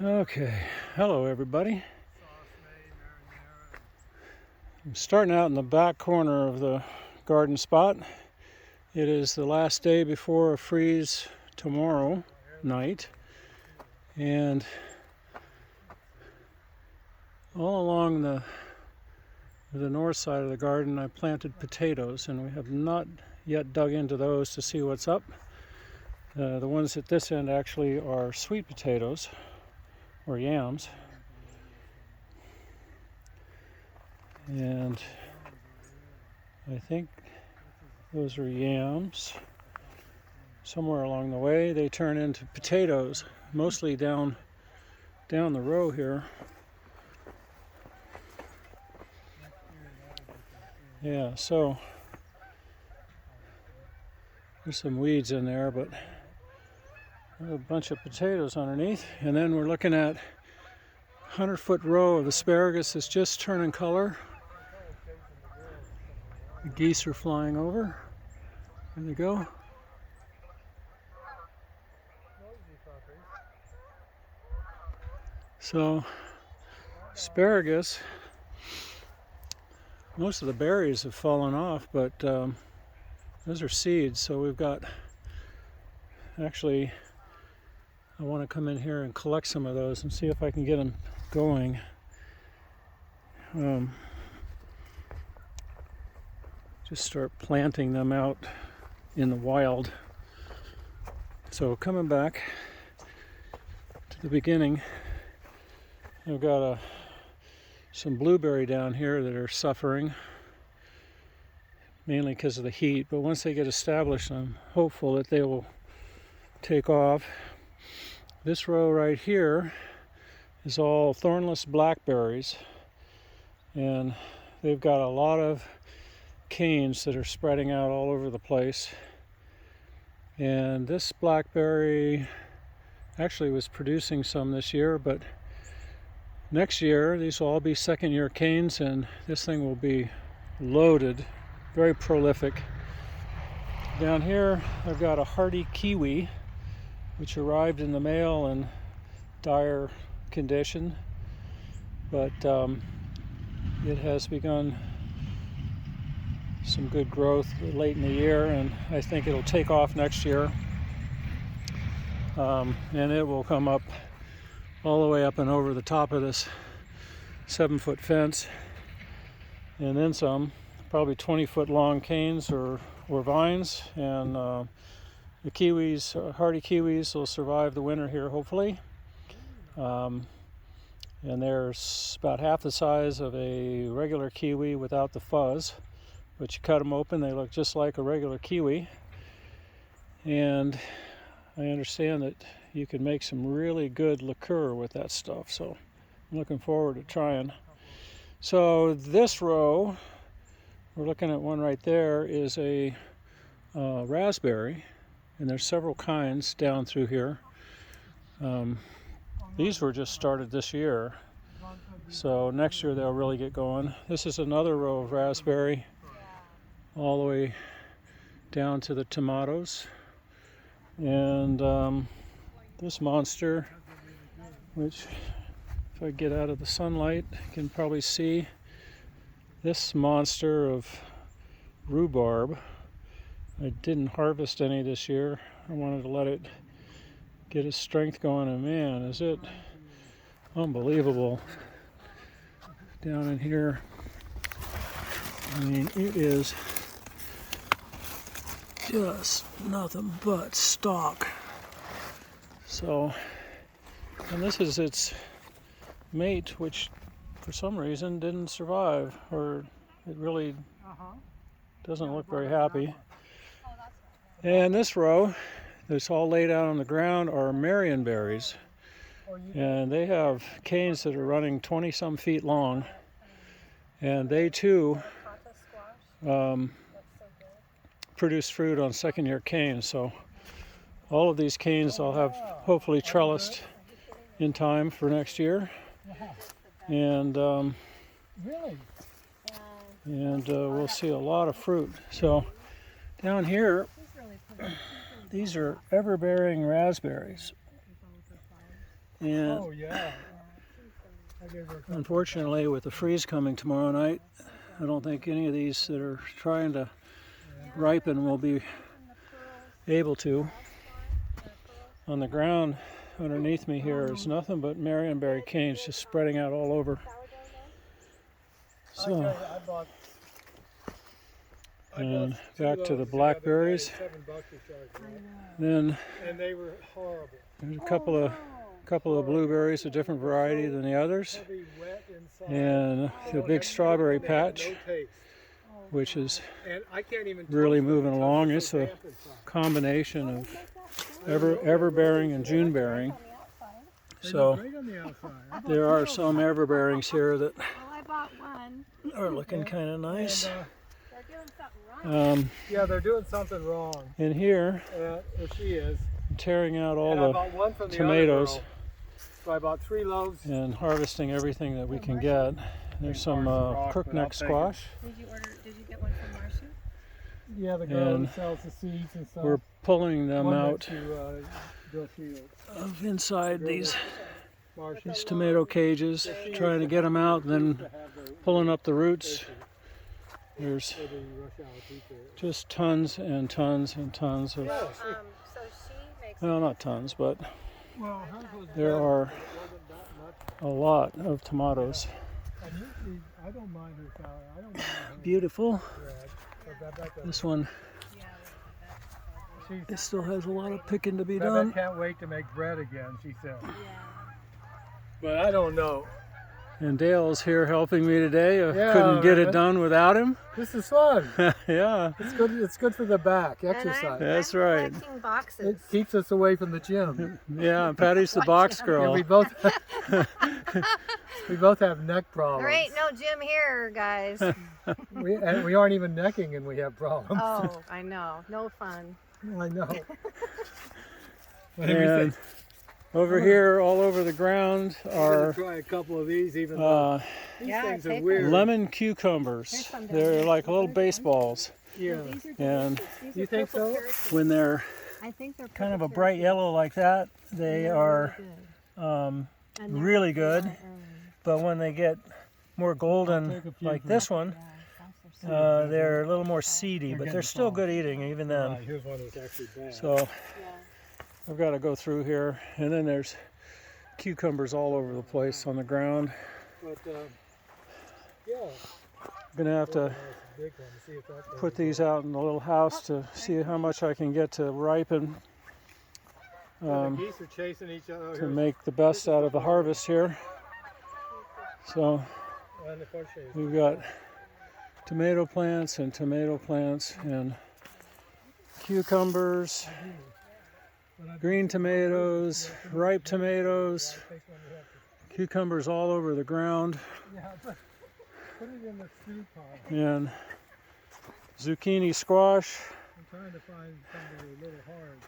Okay, hello everybody. I'm starting out in the back corner of the garden spot. It is the last day before a freeze tomorrow night, and all along the north side of the garden I planted potatoes, and we have not yet dug into those to see what's up. The ones at this end actually are sweet potatoes or yams, and I think those are yams. Somewhere along the way they turn into potatoes, mostly down the row here. Yeah, so there's some weeds in there, but a bunch of potatoes underneath. And then we're looking at 100-foot row of asparagus that's just turning color. The geese are flying over. There they go. So asparagus, most of the berries have fallen off, but those are seeds. So we've got, actually I want to come in here and collect some of those and see if I can get them going. Just start planting them out in the wild. So coming back to the beginning, I've got some blueberry down here that are suffering, mainly because of the heat, but once they get established, I'm hopeful that they will take off. This row right here is all thornless blackberries, and they've got a lot of canes that are spreading out all over the place. And this blackberry actually was producing some this year, but next year these will all be second-year canes, and this thing will be loaded, very prolific. Down here I've got a hardy kiwi which arrived in the mail in dire condition, but it has begun some good growth late in the year, and I think it'll take off next year, and it will come up all the way up and over the top of this 7-foot fence and then some, probably 20-foot long canes or vines. And the kiwis, hardy kiwis, will survive the winter here hopefully. And they're about half the size of a regular kiwi without the fuzz, but you cut them open, they look just like a regular kiwi. And I understand that you can make some really good liqueur with that stuff, so I'm looking forward to trying. So this row, we're looking at one right there, is a raspberry, and there's several kinds down through here. These were just started this year, so next year they'll really get going. This is another row of raspberry all the way down to the tomatoes. And this monster, which if I get out of the sunlight you can probably see, this monster of rhubarb. I didn't harvest any this year. I wanted to let it get its strength going, and man, is it unbelievable down in here. I mean, it is just nothing but stalk. So, and this is its mate, which for some reason didn't survive, or it really doesn't look very happy. And this row that's all laid out on the ground are marionberries, and they have canes that are running 20-some feet long, and they too produce fruit on second-year canes. So all of these canes I'll have hopefully trellised in time for next year, and we'll see a lot of fruit. So down here, these are ever-bearing raspberries, And oh yeah. I gave her a couple. unfortunately, with the freeze coming tomorrow night, I don't think any of these that are trying to ripen will be able to. On the ground underneath me here is nothing but marionberry canes just spreading out all over. I tell you, So, and back to the blackberries. $7 a yard, Then and they were horrible. there's a couple of blueberries, a different variety than the others, Heavy, wet inside. and the big strawberry patch, No taste. which is And I can't even really taste them moving because along. they're It's so a damp inside. combination of everbearing and Junebearing. They So look great on the outside. there are some everbearings here that Well, I bought one. are looking kind of nice. And, They're doing something wrong. yeah, they're doing something wrong. And here, There she is. tearing out all And I the bought one from the tomatoes. other girl. So I bought 3 loaves. and harvesting everything that we can get. There's some crookneck squash. Did you get one from Marcia? Yeah, the girl And who sells the seeds and stuff. We're pulling them One went out to, Bill Shields. of inside these Marcia. tomato cages, trying to get them out, and then pulling up the roots. There's For the rush hour pizza. just tons and tons and tons of, So she makes. well, not tons, but Well, hers was there better, are but it wasn't that much. a lot of tomatoes. And usually, I don't mind her salad. I don't mind her Beautiful. bread. But Rebecca, This one, she's, it still has a lot of picking to be Rebecca done. can't wait to make bread again, she said. Yeah. But I don't know. And Dale's here helping me today. I Yeah, couldn't get it man. done without him. This is fun. Yeah, It's good. It's good for the back. And Exercise. That's I'm right. collecting boxes. It keeps us away from the gym. yeah. Patty's the box Yeah, girl. we both we both have neck problems. There ain't no gym here, guys. And we aren't even necking, and we have problems. Oh, I know. No fun. I know. And over here, all over the ground, I'm gonna are try a couple of these, even though these Yeah, things are take weird. lemon cucumbers. some down They're there. like little baseballs, Yeah. and You think so? when they're I think they're kind of a bright yellow like that, they are really good. But when they get more golden, like this one, they're a little more seedy, but they're still good eating even then. Here's one that's actually bad. So I've got to go through here, and then there's cucumbers all over the place on the ground. But yeah, I'm gonna have to that's a big one. See if that put these out in the little house to see how much I can get to ripen, the geese are chasing each other. to make the best out of the harvest here. So we've got tomato plants and cucumbers, green tomatoes, ripe tomatoes, cucumbers all over the ground, Yeah, but put it in the stew pot. and zucchini squash. I'm trying to find something a little hard.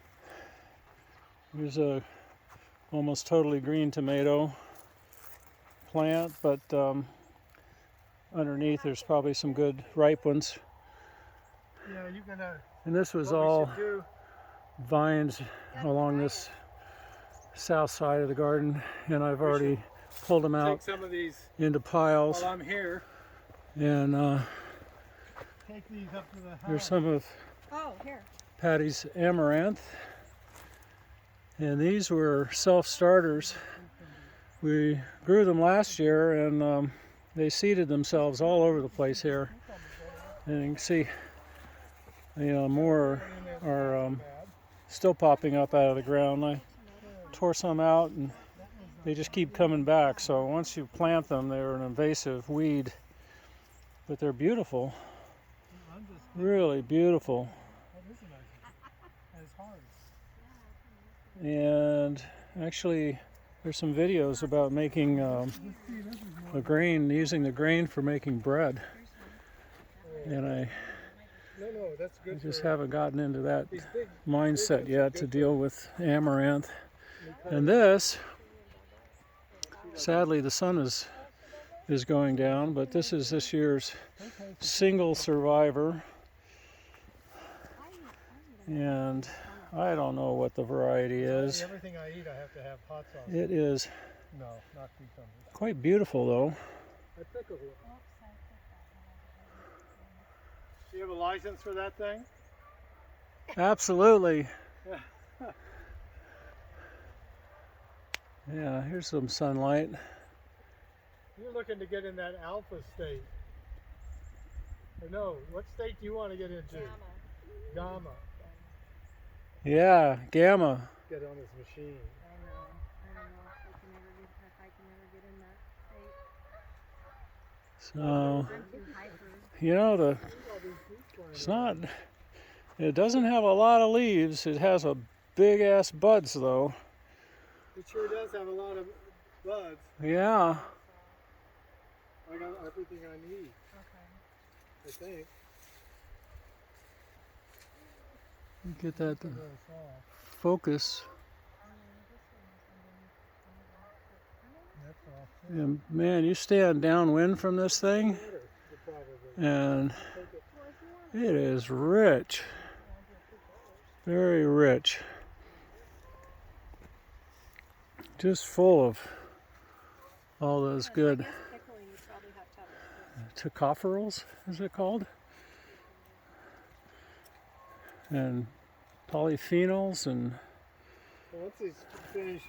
There's a almost totally green tomato plant, but underneath there's probably some good ripe ones. Yeah, you're gonna. And this was What we all should do, vines along this south side of the garden, and I've already pulled them take out some of these into piles. while I'm here. And Take these up to the house. there's some of Oh, here. Patty's amaranth, and these were self-starters. We grew them last year, and they seeded themselves all over the place here. And you can see, more are still popping up out of the ground. I tore some out, and they just keep coming back. So once you plant them, they're an invasive weed, but they're beautiful, really beautiful. And actually, there's some videos about making the grain, using the grain for making bread. And I That's good. just haven't gotten into that mindset yet to deal with amaranth. And this, sadly, the sun is going down, but this is this year's single survivor. And I don't know what the variety is. Everything I eat, I have to have hot sauce. It is No, not cucumbers. quite beautiful though. I pickle it. Do you have a license for that thing? Absolutely. Yeah, here's some sunlight. You're looking to get in that alpha state. Or no, what state do you want to get into? Gamma. Yeah, gamma. Get on this machine. I know if I can ever get in that state. So, I'm too hyper. you know, it's not, it doesn't have a lot of leaves. It has a big ass buds though. It sure does have a lot of buds. Yeah. I got everything I need, Okay. I think. Get that to focus. That's all. And man, you stand downwind from this thing and it is rich. Very rich. Just full of all those good I guess pickling you probably have to have tocopherols, is it called? And polyphenols and Once he's finished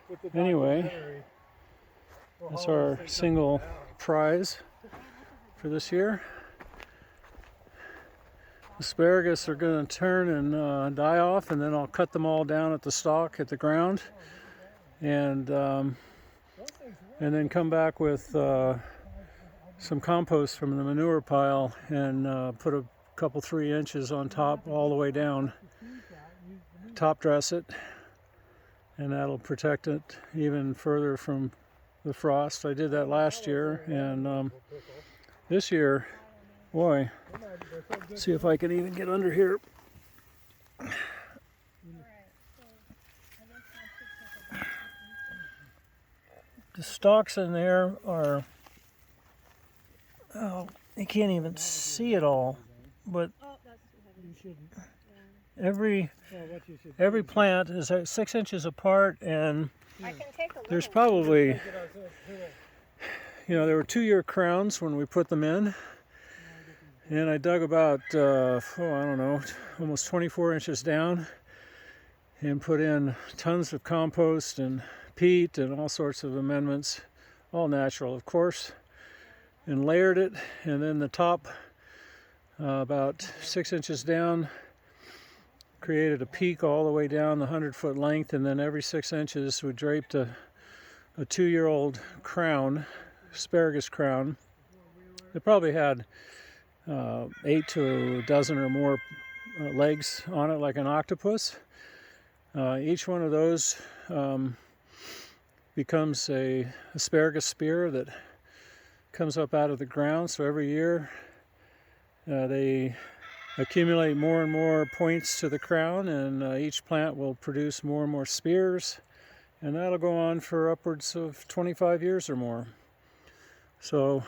with the Anyway, documentary, we'll that's haul our this thing single down. prize for this year. Asparagus are going to turn and die off, and then I'll cut them all down at the stalk at the ground, and then come back with some compost from the manure pile and put a couple 3 inches on top all the way down, top dress it, and that'll protect it even further from the frost. I did that last year, and this year, boy, see if I can even get under here. The stalks in there are, oh, you can't even see it all, but Oh, that's too heavy. You shouldn't. every Well, what you should every do is plant is 6 inches apart, and I can take a little. there's probably, take it out to the- you know, there were 2-year crowns when we put them in, and I dug about, I don't know, almost 24 inches down and put in tons of compost and peat and all sorts of amendments, all natural, of course, and layered it, and then the top, about 6 inches down, created a peak all the way down the 100-foot length, and then every 6 inches we draped a 2-year-old crown, asparagus crown. It probably had 8 to a dozen or more legs on it, like an octopus. Each one of those becomes a asparagus spear that comes up out of the ground. So every year they accumulate more and more points to the crown, and each plant will produce more and more spears, and that'll go on for upwards of 25 years or more. So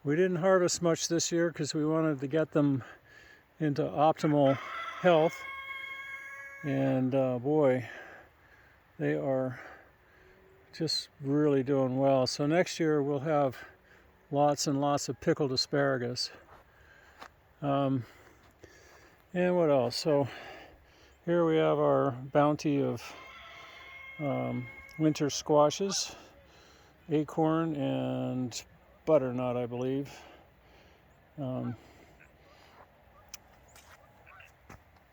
we didn't harvest much this year because we wanted to get them into optimal health, and boy, they are just really doing well. So next year we'll have lots and lots of pickled asparagus. And what else? So here we have our bounty of winter squashes, acorn and butternut, I believe.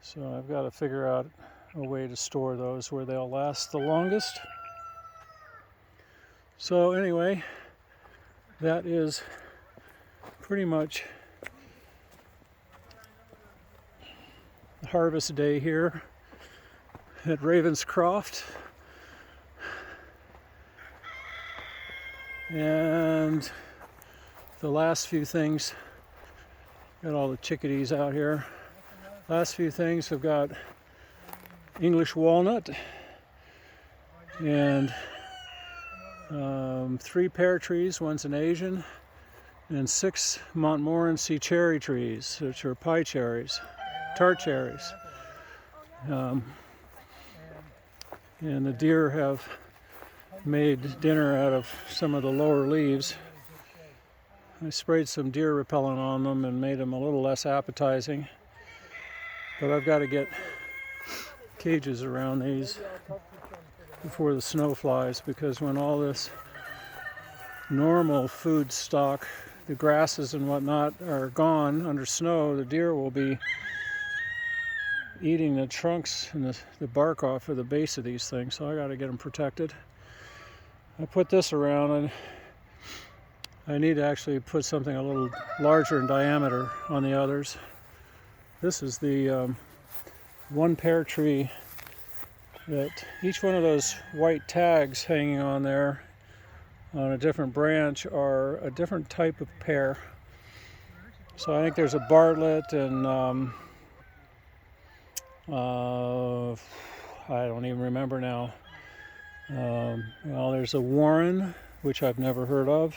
So I've got to figure out a way to store those where they'll last the longest. So anyway, that is pretty much harvest day here at Ravenscroft, and the last few things, got all the chickadees out here. Last few things have got English walnut and 3 pear trees, one's an Asian, and 6 Montmorency cherry trees, which are pie cherries, tart cherries. And the deer have made dinner out of some of the lower leaves. I sprayed some deer repellent on them and made them a little less appetizing. But I've got to get cages around these before the snow flies, because when all this normal food stock, the grasses and whatnot, are gone under snow, the deer will be eating the trunks and the bark off of the base of these things, so I got to get them protected. I put this around, and I need to actually put something a little larger in diameter on the others. This is the one pear tree that each one of those white tags hanging on there on a different branch are a different type of pear. So I think there's a Bartlett and I don't even remember now. Well, there's a Warren, which I've never heard of.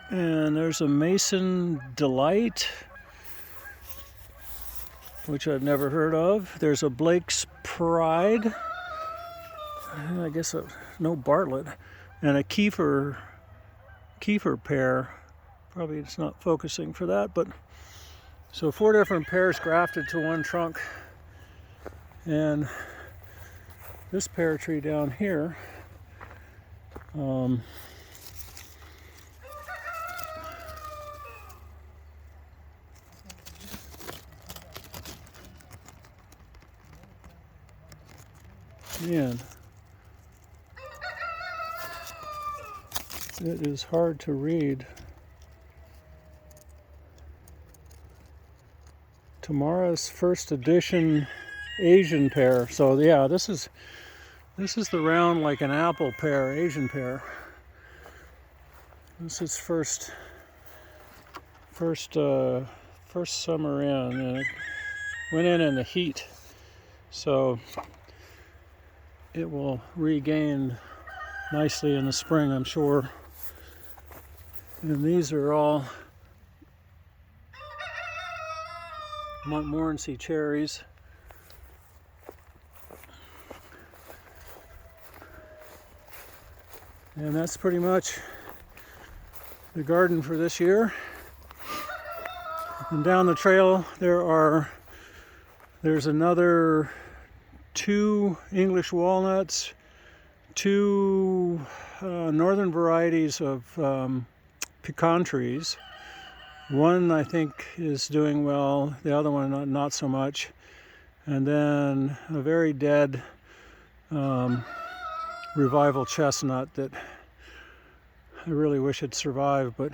And there's a Mason Delight, which I've never heard of. There's a Blake's Pride. I guess no Bartlett. And a Kiefer pear. Probably it's not focusing for that, but so 4 different pears grafted to one trunk. And this pear tree down here, man, it is hard to read. Tomorrow's first edition Asian pear. So yeah, this is the round like an apple pear, Asian pear. This is first summer in, and it went in the heat, so it will regain nicely in the spring, I'm sure. And these are all Montmorency cherries. And that's pretty much the garden for this year. And down the trail there's another 2 English walnuts, 2 northern varieties of pecan trees. One I think is doing well, the other one not so much. And then a very dead revival chestnut that I really wish had survived, but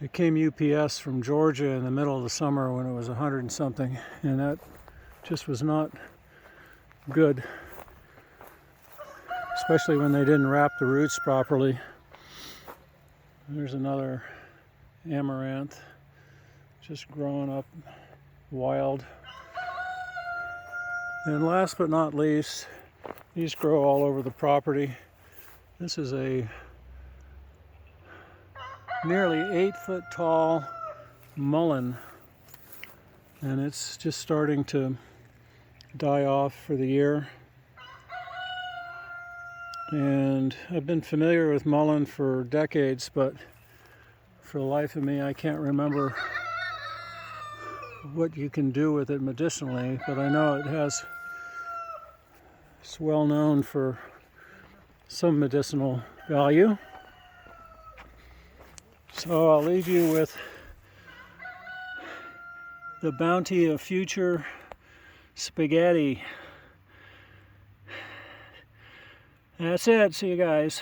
it came UPS from Georgia in the middle of the summer when it was 100 and something, and that just was not good, especially when they didn't wrap the roots properly. There's another amaranth just growing up wild. And last but not least, these grow all over the property. This is a nearly 8-foot tall mullein, and it's just starting to die off for the year. And I've been familiar with mullein for decades, but for the life of me I can't remember what you can do with it medicinally, but I know it's well known for some medicinal value. So I'll leave you with the bounty of future spaghetti. That's it. See you guys.